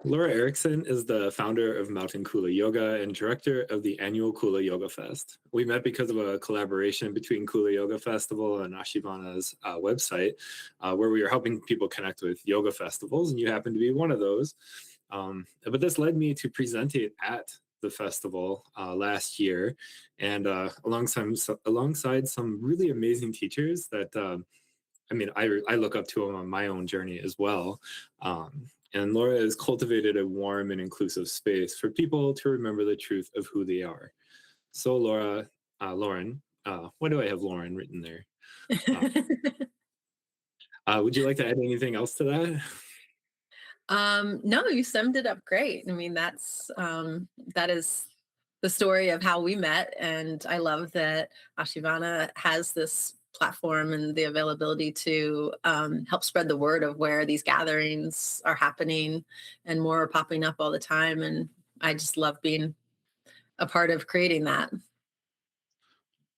Laura Erickson is the founder of Mountain Kula Yoga and director of the annual Kula Yoga Fest. We met because of a collaboration between Kula Yoga Festival and Ashivana's website, where we were helping people connect with yoga festivals, and you happen to be one of those. But this led me to present it at the festival last year, and alongside some really amazing teachers that I look up to them on my own journey as well. And Laura has cultivated a warm and inclusive space for people to remember the truth of who they are. So, Lauren, why do I have Lauren written there? Would you like to add anything else to that? No, you summed it up great. I mean, that is the story of how we met, and I love that Ashivana has this platform and the availability to help spread the word of where these gatherings are happening, and more are popping up all the time. And I just love being a part of creating that.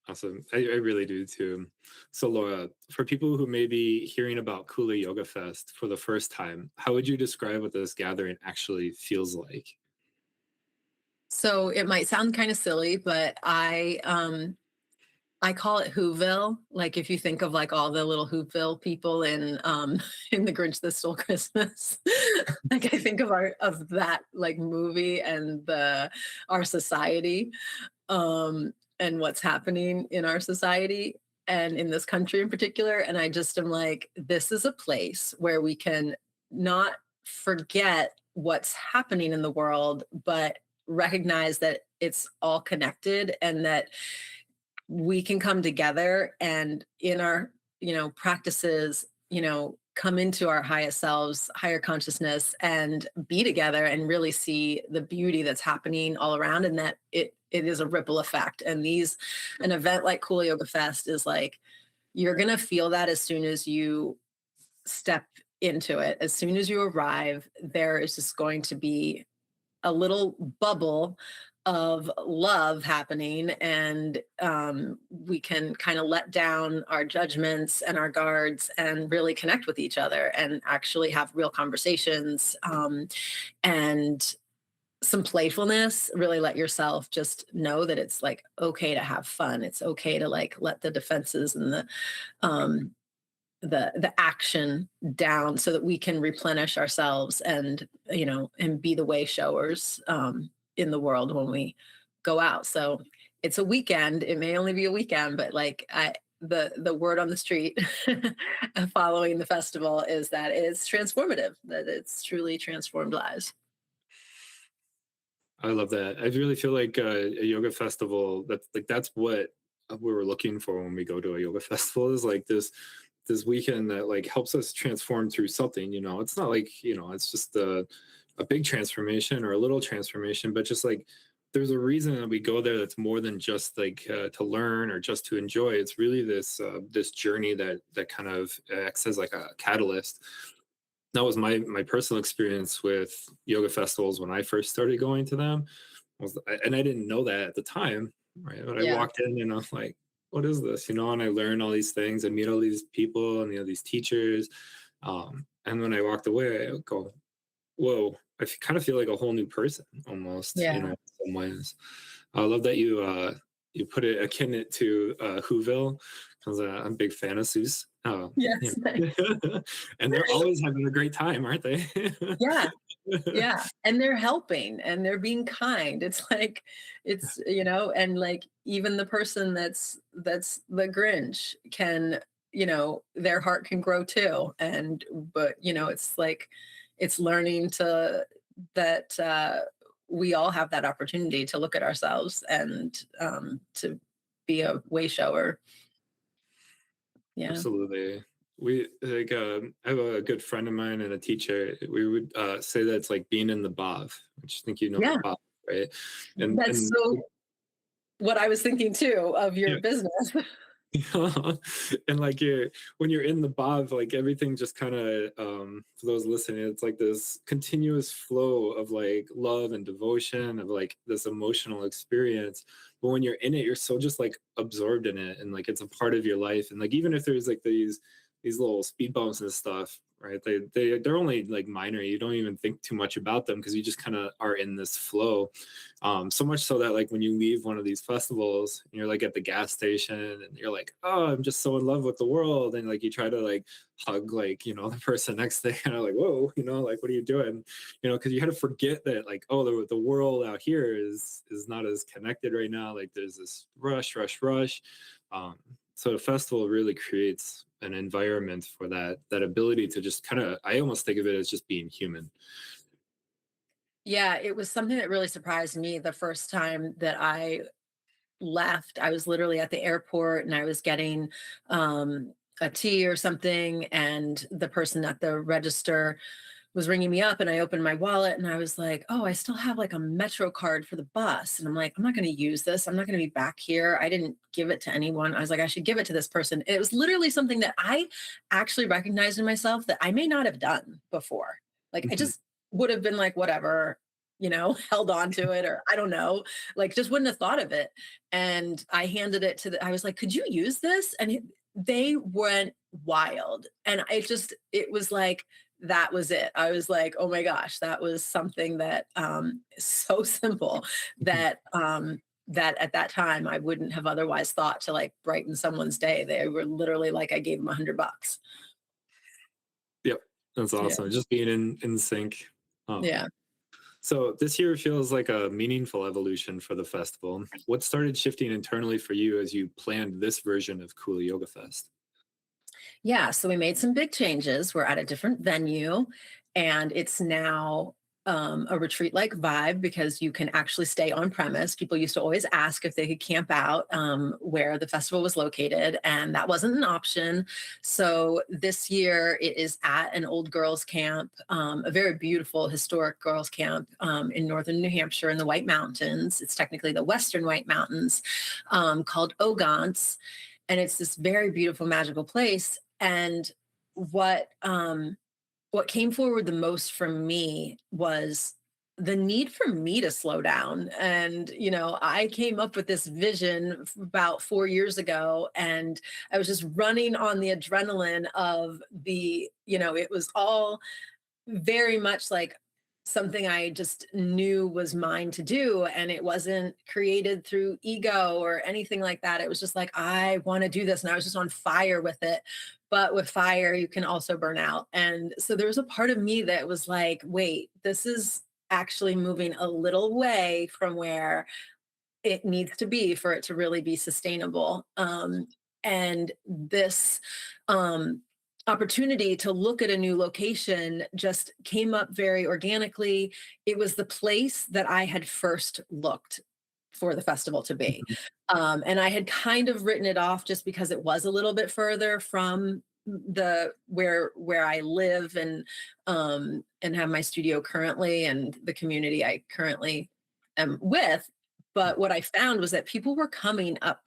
Awesome. I really do too. So, Laura, for people who may be hearing about Kula Yoga Fest for the first time, how would you describe what this gathering actually feels like? So it might sound kind of silly, but I call it Whoville. Like if you think of like all the little Whoville people in in The Grinch That Stole Christmas, like I think of that like movie and the our society, and what's happening in our society and in this country in particular. And I just am like, this is a place where we can not forget what's happening in the world, but recognize that it's all connected, and that we can come together and in our practices, come into our highest selves, higher consciousness, and be together and really see the beauty that's happening all around, and that it is a ripple effect. And an event like Kula Yoga Fest is like, you're going to feel that as soon as you step into it. As soon as you arrive, there is just going to be a little bubble of love happening, and we can kind of let down our judgments and our guards and really connect with each other and actually have real conversations, and some playfulness. Really let yourself just know that it's like okay to have fun. It's okay to like let the defenses and um, the action down, so that we can replenish ourselves and and be the way showers in the world when we go out. So it's a weekend. It may only be a weekend, but like the word on the street following the festival is that it's transformative, that it's truly transformed lives. I love that. I really feel like a yoga festival, that's what we were looking for when we go to a yoga festival, is like this weekend that like helps us transform through something. It's not like it's just a big transformation or a little transformation, but just like there's a reason that we go there that's more than just like to learn or just to enjoy. It's really this journey that kind of acts as like a catalyst. That was my personal experience with yoga festivals when I first started going to them. And I didn't know that at the time, right? But I Yeah. walked in and I was like, what is this? And I learn all these things and meet all these people and these teachers. And when I walked away, I go, whoa, kind of feel like a whole new person almost, Yeah. in some ways. I love that you put it akin it to Whoville, because I'm a big fan of Seuss. Yes. And they're always having a great time, aren't they? Yeah. Yeah. And they're helping and they're being kind. It's like, and like even the person that's the Grinch can, their heart can grow too. But it's like, it's learning that we all have that opportunity to look at ourselves and to be a way shower. Yeah. Absolutely. We like I have a good friend of mine and a teacher. We would say that it's like being in the bav, which I think the Yeah. bav, right? That's And so what I was thinking too of your yeah. business. And like when you're in the bav, like everything just kind of for those listening, it's like this continuous flow of like love and devotion, of like this emotional experience. But when you're in it, you're so just like absorbed in it, and like it's a part of your life. And like even if there's like these little speed bumps and stuff, right? They're only like minor. You don't even think too much about them because you just kind of are in this flow. So much so that like when you leave one of these festivals, and you're like at the gas station and you're like, oh, I'm just so in love with the world, and like you try to like hug like the person next to you, and like, whoa, like what are you doing? Because you had to forget that like, oh, the world out here is not as connected right now. Like there's this rush. Um, so the festival really creates an environment for that ability to just kind of, I almost think of it as just being human. Yeah, it was something that really surprised me the first time that I left. I was literally at the airport and I was getting a tea or something, and the person at the register was ringing me up, and I opened my wallet and I was like, "Oh, I still have like a Metro card for the bus." And I'm like, "I'm not going to use this. I'm not going to be back here. I didn't give it to anyone." I was like, "I should give it to this person." It was literally something that I actually recognized in myself that I may not have done before. Like I Mhm. just would have been like, whatever, held on to it, or I don't know, like just wouldn't have thought of it. And I handed it to I was like, "Could you use this?" And they went wild. And it was like, that was it. I was like, "Oh my gosh, that was something that is so simple that at that time I wouldn't have otherwise thought to like brighten someone's day." They were literally like, I gave them $100. Yep, that's Yeah. awesome. Just being in sync. Um, Yeah. so this year feels like a meaningful evolution for the festival. What started shifting internally for you as you planned this version of Kula Yoga Fest? Yeah, so we made some big changes. We're at a different venue, and it's now a retreat like vibe because you can actually stay on premise. People used to always ask if they could camp out where the festival was located, and that wasn't an option. So this year it is at an old girls' camp, a very beautiful historic girls' camp in northern New Hampshire in the White Mountains. It's technically the Western White Mountains, called Ogontz, and it's this very beautiful, magical place. And what what came forward the most from me was the need for me to slow down. And I came up with this vision about 4 years ago, and I was just running on the adrenaline of it was all very much like something I just knew was mine to do. And it wasn't created through ego or anything like that. It was just like, I want to do this. And I was just on fire with it. But with fire, you can also burn out. And so there was a part of me that was like, wait, this is actually moving a little way from where it needs to be for it to really be sustainable. And this um, opportunity to look at a new location just came up very organically. It was the place that I had first looked for the festival to be. And I had kind of written it off just because it was a little bit further from the where I live and have my studio currently, and the community I currently am with. But what I found was that people were coming up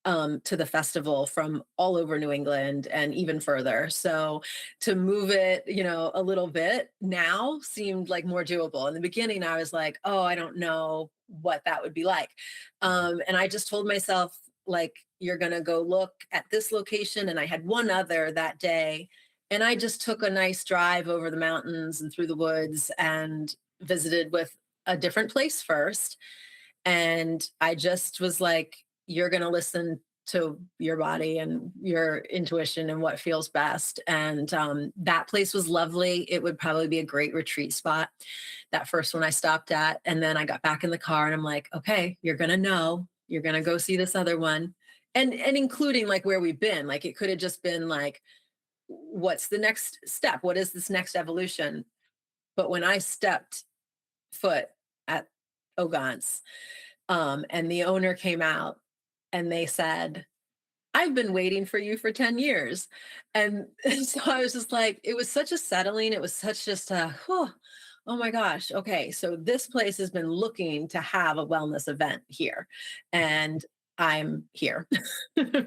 to the festival from all over New England and even further. So to move it, a little bit now seemed like more doable. In the beginning, I was like, oh, I don't know what that would be like. And I just told myself, like, you're going to go look at this location. And I had one other that day. And I just took a nice drive over the mountains and through the woods and visited with a different place first. And I just was like, you're going to listen to your body and your intuition and what feels best. And that place was lovely. It would probably be a great retreat spot, that first one I stopped at. And then I got back in the car and I'm like, okay, you're going to know, you're going to go see this other one. And including like where we've been, like it could have just been like, what's the next step? What is this next evolution? But when I stepped foot at Ogontz, and the owner came out and they said, "I've been waiting for you for 10 years." And so I was just like, it was such a settling. It was such just a, oh, oh my gosh. Okay. So this place has been looking to have a wellness event here. And I'm here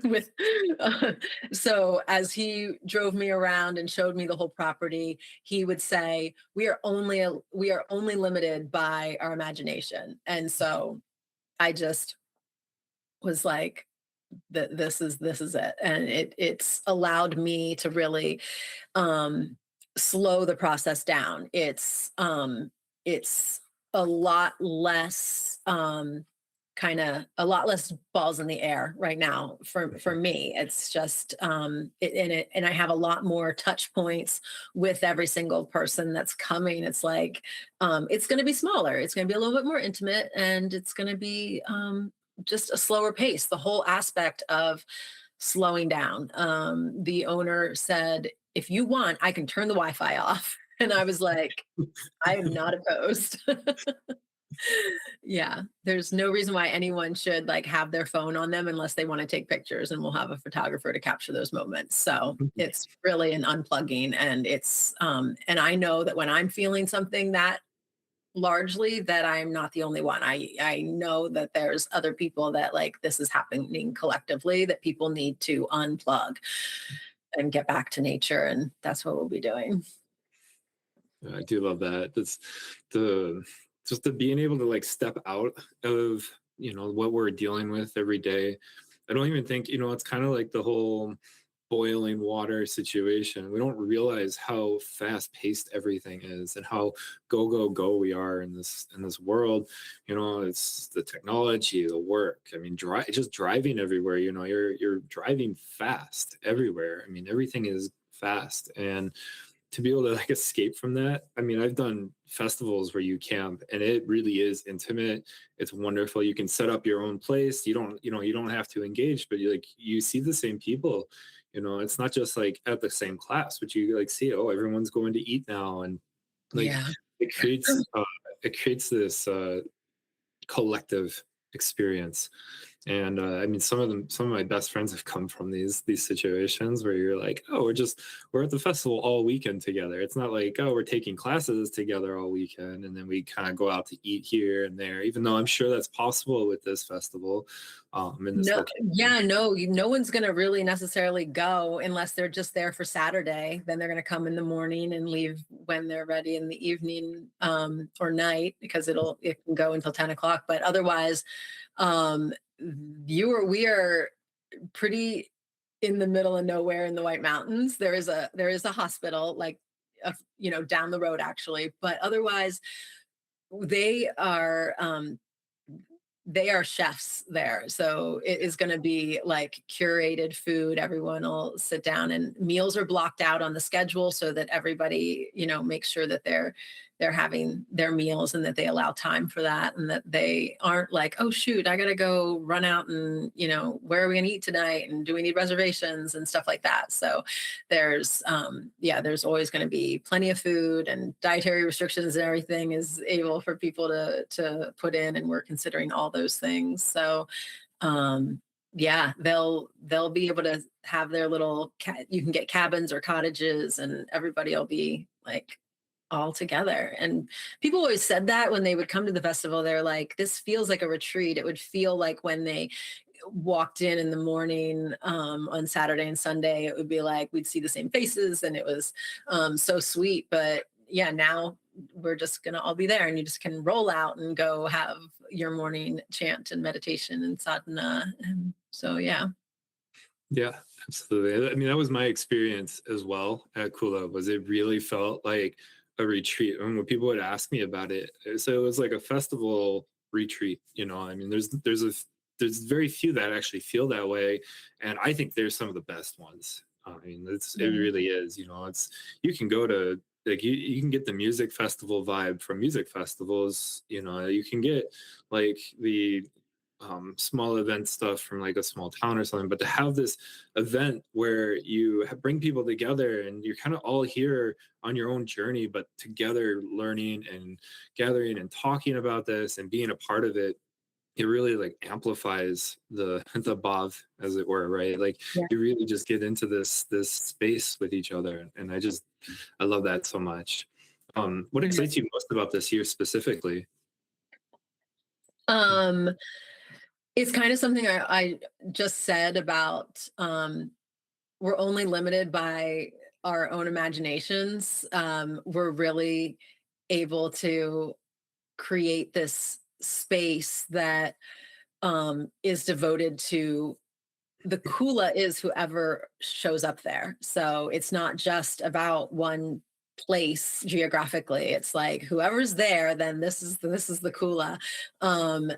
with so as he drove me around and showed me the whole property, he would say, we are only limited by our imagination. And so I just was like, this is it. And it's allowed me to really um slow the process down. It's a lot less kind of a lot less balls in the air right now for me. It's just and I have a lot more touch points with every single person that's coming. It's like it's going to be smaller, it's going to be a little bit more intimate, and it's going to be just a slower pace. The whole aspect of slowing down. The owner said, if you want, I can turn the Wi-Fi off. And I was like, I am not opposed. Yeah, there's no reason why anyone should like have their phone on them unless they want to take pictures, and we'll have a photographer to capture those moments. So it's really an unplugging, and it's and I know that when I'm feeling something that largely, that I'm not the only one. I know that there's other people that like this is happening collectively, that people need to unplug and get back to nature, and that's what we'll be doing. Yeah, I do love that. That's the just the being able to like step out of, what we're dealing with every day. I don't even think, it's kind of like the whole boiling water situation. We don't realize how fast paced everything is and how go go go we are in this world. It's the technology, the work. I mean, just driving everywhere. You're driving fast everywhere. I mean, everything is fast, and to be able to like escape from that. I mean, I've done festivals where you camp and it really is intimate. It's wonderful. You can set up your own place. You don't have to engage, but you see the same people. It's not just like at the same class, but you like see, oh, everyone's going to eat now. And like Yeah. it creates this collective experience. And I mean, some of my best friends have come from these situations where you're like, oh, we're at the festival all weekend together. It's not like, oh, we're taking classes together all weekend and then we kind of go out to eat here and there, even though I'm sure that's possible with this festival, in this No, location. yeah, no, no one's gonna really necessarily go unless they're just there for Saturday. Then they're gonna come in the morning and leave when they're ready in the evening, or night, because it can go until 10 o'clock. But otherwise, um, we are pretty in the middle of nowhere in the White Mountains. There is a hospital like down the road actually, but otherwise they are they are chefs there. So it is going to be like curated food. Everyone will sit down, and meals are blocked out on the schedule so that everybody, makes sure that they're having their meals, and that they allow time for that, and that they aren't like, oh shoot, I got to go run out and, where are we going to eat tonight? And do we need reservations and stuff like that? So there's always going to be plenty of food, and dietary restrictions and everything is able for people to put in, and we're considering all those things. So yeah, they'll be able to have their little you can get cabins or cottages, and everybody will be like all together. And people always said that when they would come to the festival, they're like, this feels like a retreat. It would feel like when they walked in the morning, on Saturday and Sunday, it would be like we'd see the same faces, and it was so sweet. But yeah, now we're just gonna all be there, and you just can roll out and go have your morning chant and meditation and sadhana. And so yeah. Yeah, absolutely. I mean, that was my experience as well at Kula. Was it really felt like a retreat? And when people would ask me about it, so it was like a festival retreat. I mean, there's very few that actually feel that way, and I think they're some of the best ones. I mean, it Yeah. really is. It's you can go to like you can get the music festival vibe from music festivals. You can get like the small event stuff from like a small town or something, but to have this event where you bring people together and you're kind of all here on your own journey, but together learning and gathering and talking about this and being a part of it, it really like amplifies the the bhav, as it were, right? Like Yeah. you really just get into this space with each other, and I love that so much. What Yeah. excites you most about this year specifically? Um, it's kind of something I just said about we're only limited by our own imaginations. We're really able to create this space that is devoted to the Kula is whoever shows up there. So it's not just about one place geographically. It's like whoever's there, then this is the Kula.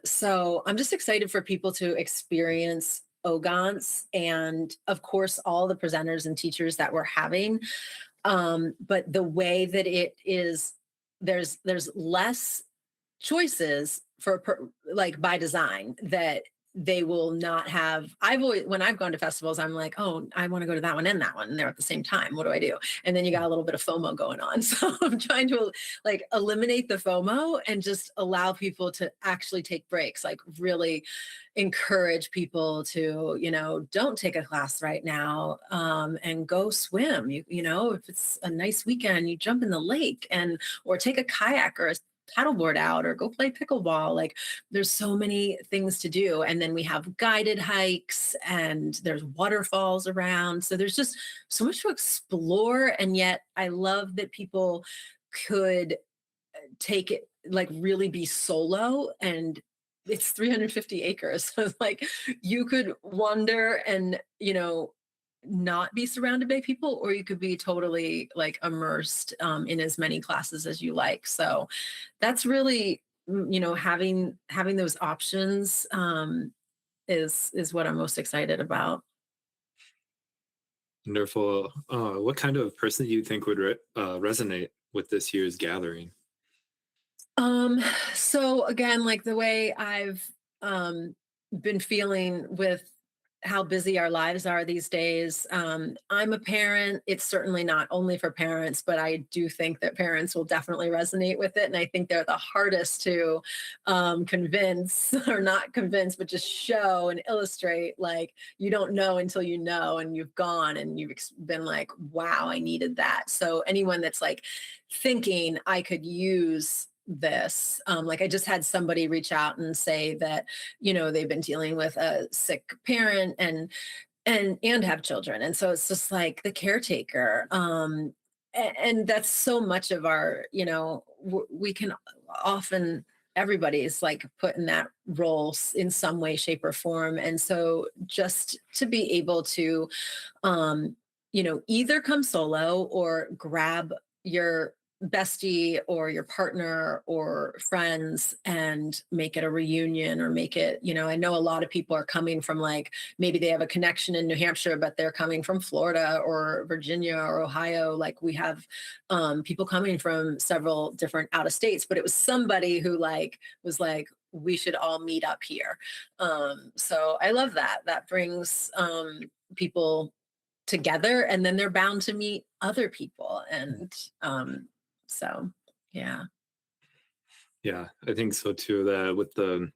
So I'm just excited for people to experience Ogontz, and of course all the presenters and teachers that we're having. But the way that it is, there's less choices like by design, that they will not have. I've always, when I've gone to festivals, I'm like, oh, I want to go to that one and they're at the same time. What do I do? And then you got a little bit of FOMO going on. So I'm trying to like eliminate the FOMO and just allow people to actually take breaks, like really encourage people to, don't take a class right now, and go swim. If it's a nice weekend, you jump in the lake, or take a kayak or a paddleboard out, or go play pickleball. Like there's so many things to do. And then we have guided hikes, and there's waterfalls around. So there's just so much to explore. And yet I love that people could take it, like really be solo, and it's 350 acres. So it's like you could wander and, not be surrounded by people, or you could be totally like immersed in as many classes as you like. So that's really, having those options, is what I'm most excited about. Wonderful. What kind of person do you think would resonate with this year's gathering? Um, so again, like the way I've been feeling with how busy our lives are these days. I'm a parent. It's certainly not only for parents, but I do think that parents will definitely resonate with it. And I think they're the hardest to convince, or not convince, but just show and illustrate. Like you don't know until you know, and you've gone and you've been like, wow, I needed that. So anyone that's like thinking I could use this, like I just had somebody reach out and say that, they've been dealing with a sick parent, and have children, and so it's just like the caretaker, and that's so much of our, we can often, everybody's like put in that role in some way, shape, or form. And so just to be able to, either come solo or grab your bestie or your partner or friends and make it a reunion, or make it, I know a lot of people are coming from, like, maybe they have a connection in New Hampshire, but they're coming from Florida or Virginia or Ohio. Like we have people coming from several different out of states, but it was somebody who like was like, we should all meet up here. So I love that brings people together, and then they're bound to meet other people. And so yeah. Yeah, I think so too. That with the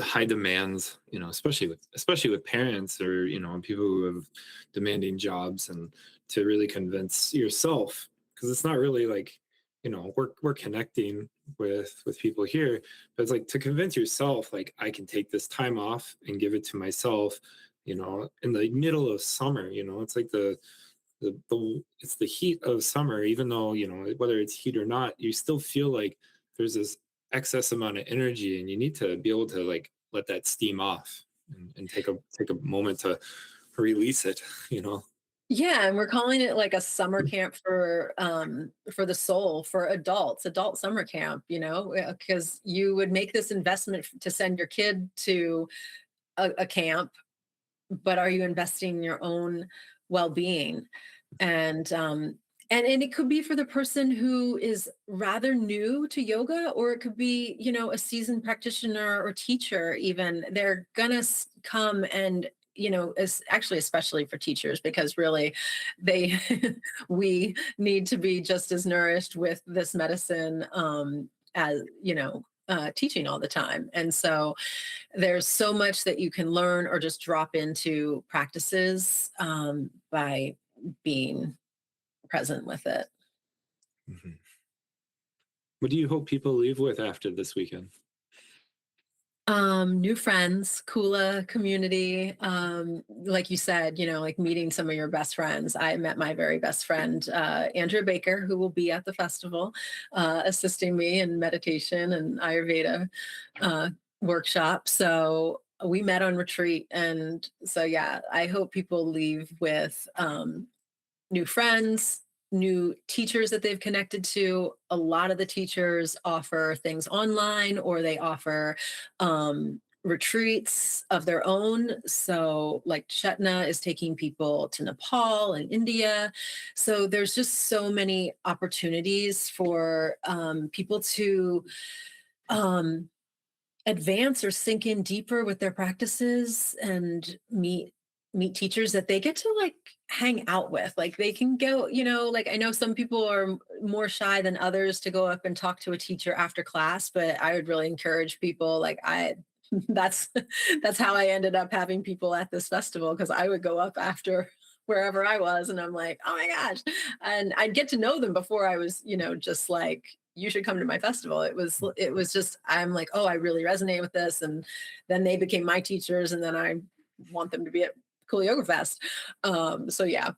high demands, especially with parents, or people who have demanding jobs, and to really convince yourself, because it's not really like, we're connecting with people here, but it's like to convince yourself, like I can take this time off and give it to myself, in the middle of summer. It's like it's the heat of summer. Even though, whether it's heat or not, you still feel like there's this excess amount of energy, and you need to be able to like let that steam off, and take a moment to release it. Yeah, and we're calling it like a summer camp for the soul, for adult summer camp, because you would make this investment to send your kid to a camp, but are you investing in your own well-being? And and it could be for the person who is rather new to yoga, or it could be, a seasoned practitioner or teacher. Even they're gonna come, and actually, especially for teachers, because really they we need to be just as nourished with this medicine, as teaching all the time. And so there's so much that you can learn or just drop into practices, by being present with it. Mhm. What do you hope people leave with after this weekend? New friends, Kula community. Like you said, like meeting some of your best friends. I met my very best friend, Andrea Baker, who will be at the festival, assisting me in meditation and Ayurveda workshop. So we met on retreat. And so, yeah, I hope people leave with new friends, new teachers that they've connected to. A lot of the teachers offer things online, or they offer retreats of their own. So, like Chetna is taking people to Nepal and India. So, there's just so many opportunities for people to um, advance or sink in deeper with their practices and meet teachers that they get to like hang out with. Like they can go, like I know some people are more shy than others to go up and talk to a teacher after class, but I would really encourage people, like I that's that's how I ended up having people at this festival, because I would go up after wherever I was, and I'm like, oh my gosh. And I'd get to know them before I was, just like, you should come to my festival. It was just, I'm like, oh, I really resonate with this. And then they became my teachers, and then I want them to be at Kula Yoga Fest. So yeah,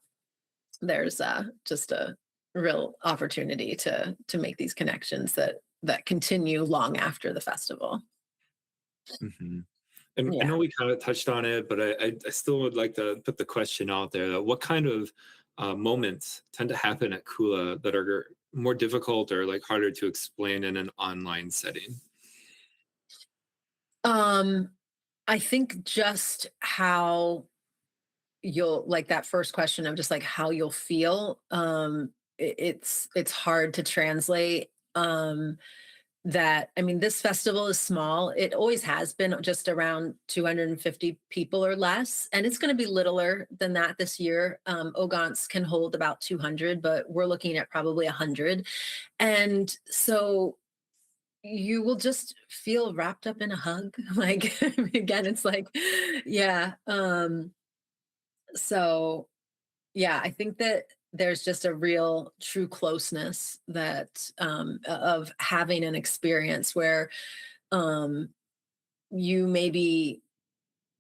there's just a real opportunity to make these connections that continue long after the festival. Hmm. And I Yeah. know we kind of touched on it, but I still would like to put the question out there that what kind of moments tend to happen at Kula that are more difficult or like harder to explain in an online setting? Um, I think just how you'll, like that first question of just like how you'll feel. It's hard to translate. That I mean, this festival is small. It always has been just around 250 people or less, and it's going to be littler than that this year. Ogontz can hold about 200, but we're looking at probably 100. And so you will just feel wrapped up in a hug. Like again, it's like, yeah. So yeah, I think that there's just a real true closeness that of having an experience where um you may be,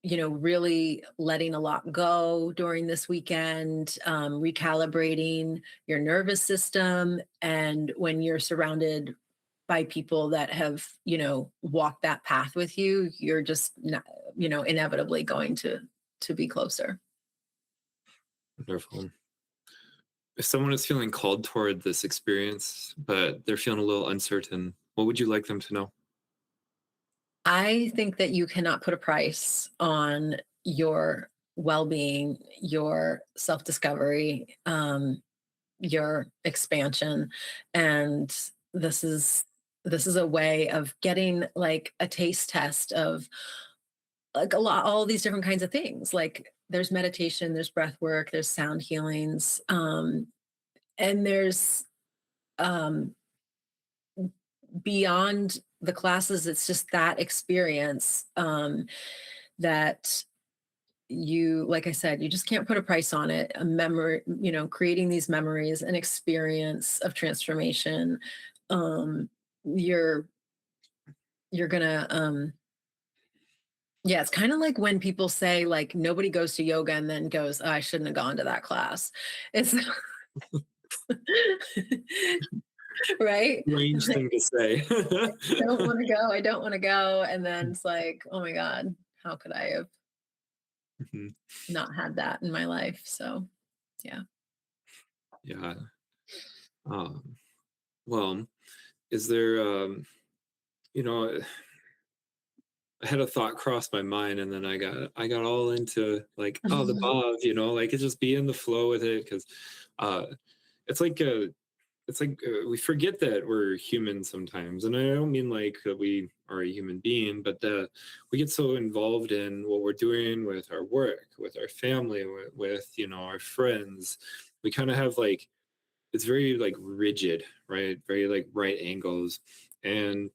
really letting a lot go during this weekend, recalibrating your nervous system. And when you're surrounded by people that have, walked that path with you, you're just not, inevitably going to be closer. Wonderful. If someone is feeling called toward this experience, but they're feeling a little uncertain, what would you like them to know? I think that you cannot put a price on your well-being, your self-discovery, your expansion. And this is this is a way of getting like a taste test of like all these different kinds of things. Like there's meditation, there's breath work, there's sound healings, and there's um beyond the classes, it's just that experience, that you, like I said, you just can't put a price on it. A memory, creating these memories, an experience of transformation. um you're you're gonna yeah, it's kind of like when people say like nobody goes to yoga and then goes, "Oh, I shouldn't have gone to that class." It's right. Strange thing to say. Don't want to go. I don't want to go. And then it's like, oh my God, how could I have Mhm. not had that in my life? So, yeah. Yeah. Um, well, is there, you know, I had a thought cross my mind, and then I got all into like, oh, the Bob, like it's just be in the flow with it because uh, it's like we forget that we're human sometimes, and I don't mean like that we are a human being, but that we get so involved in what we're doing with our work, with our family, with our friends. We kind of have like it's very like rigid, right? Very like right angles, and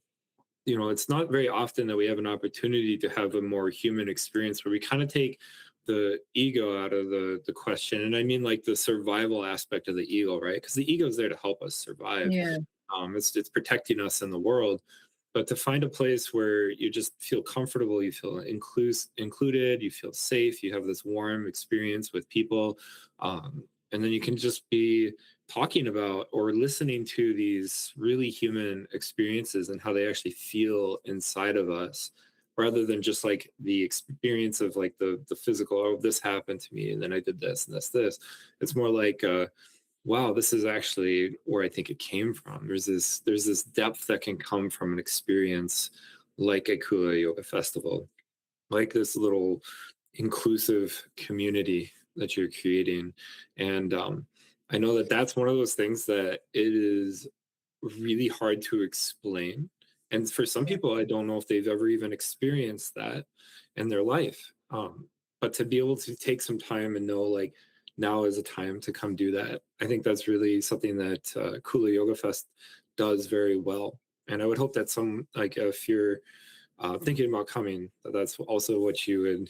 it's not very often that we have an opportunity to have a more human experience where we kind of take the ego out of the question. And I mean like the survival aspect of the ego, right? Because the ego is there to help us survive. Yeah. It's protecting us in the world. But to find a place where you just feel comfortable, you feel included, you feel safe, you have this warm experience with people, and then you can just be talking about or listening to these really human experiences and how they actually feel inside of us, rather than just like the experience of like the physical, oh, this happened to me and then I did this and this. It's more like wow, this is actually where I think it came from. There's this depth that can come from an experience like a Kula Yoga Festival, like this little inclusive community that you're creating. And I know that that's one of those things that it is really hard to explain. And for some Yeah. people, I don't know if they've ever even experienced that in their life. But to be able to take some time and know, like, now is a time to come do that, I think that's really something that Kula Yoga Fest does very well. And I would hope that some, like, if you're thinking about coming, that's also what you would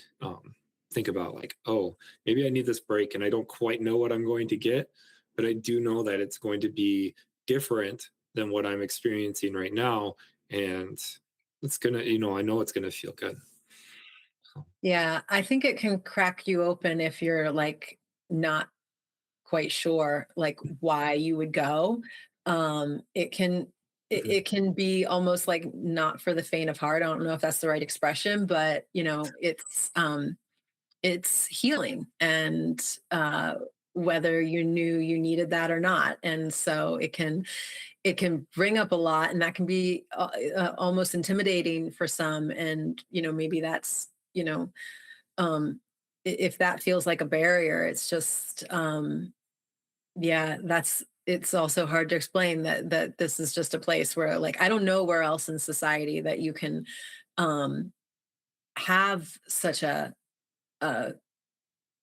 think about. Like, oh, maybe I need this break and I don't quite know what I'm going to get, but I do know that it's going to be different than what I'm experiencing right now. And it's going to, I know it's going to feel good. So, Yeah, I think it can crack you open if you're like not quite sure like why you would go. It can mhm. it can be almost like not for the faint of heart. I don't know if that's the right expression, but it's healing, and whether you knew you needed that or not. And so it can bring up a lot, and that can be almost intimidating for some. And maybe that's um if that feels like a barrier, it's just yeah, it's also hard to explain that this is just a place where, like, I don't know where else in society that you can um have such a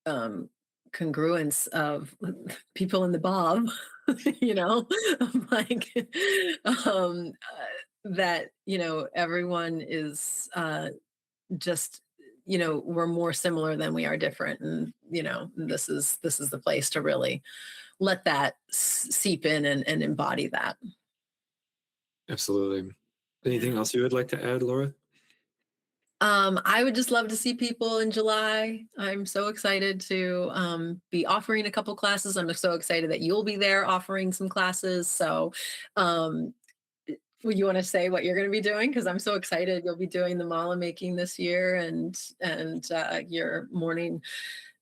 um congruence of people in the bob, you know, like that, everyone is just, we're more similar than we are different. And this is the place to really let that seep in and embody that. Absolutely. Yeah. Anything else you would like to add, Laura? I would just love to see people in July. I'm so excited to be offering a couple classes. I'm so excited that you'll be there offering some classes. So, um, would you want to say what you're going to be doing? Because I'm so excited. You'll be doing the mala making this year, and your morning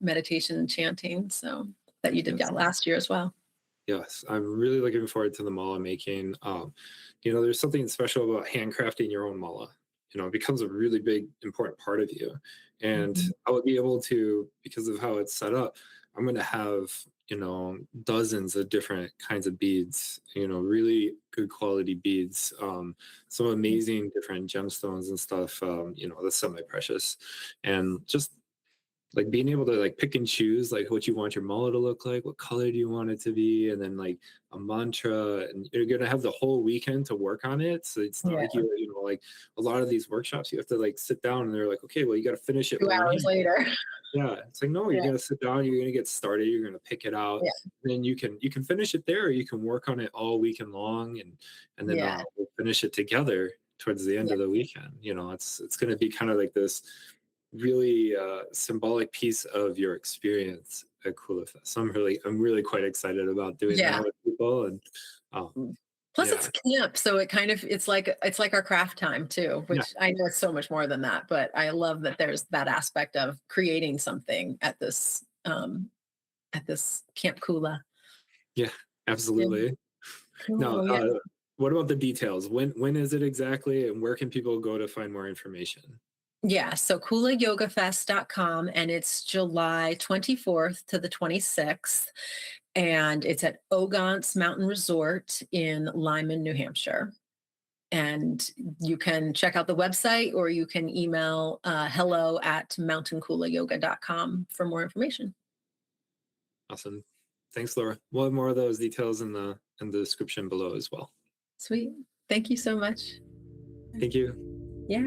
meditation and chanting. So that you did, yeah, Yes. last year as well. Yes, I'm really looking forward to the mala making. There's something special about handcrafting your own mala. It becomes a really big, important part of you. And Mhm. I would be able to, because of how it's set up, I'm going to have, dozens of different kinds of beads, really good quality beads, some amazing different gemstones and stuff, that's semi-precious. And just like being able to like pick and choose like what you want your mullet to look like, what color do you want it to be, and then like a mantra, and you're gonna have the whole weekend to work on it. So it's not Yeah. like like a lot of these workshops you have to like sit down and they're like, okay, well you got to finish it 2 hours morning. later. Yeah, it's like no, you're Yeah. gonna sit down, you're gonna get started, you're gonna pick it out, Yeah. and then you can finish it there, or you can work on it all weekend long, and then Yeah. we'll finish it together towards the end Yeah. of the weekend. It's gonna be kind of like this really symbolic piece of your experience at Kula Fest. So I'm really quite excited about doing that Yeah. with people, and um, Mm. Plus yeah, it's camp, so it's like our craft time too, yeah, which I know it's so much more than that, but I love that there's that aspect of creating something at this Camp Kula. yeah, Yeah. absolutely. Now, Cool. Yeah. what about the details? When is it exactly, and where can people go to find more information? Yeah. So kulayogafest.com, and it's July 24th to the 26th. And it's at Ogontz Mountain Resort in Lyman, New Hampshire. And you can check out the website, or you can email hello@mountainkulayoga.com for more information. Awesome. Thanks, Laura. We'll have more of those details in the description below as well. Sweet. Thank you so much. Thank you. Yeah.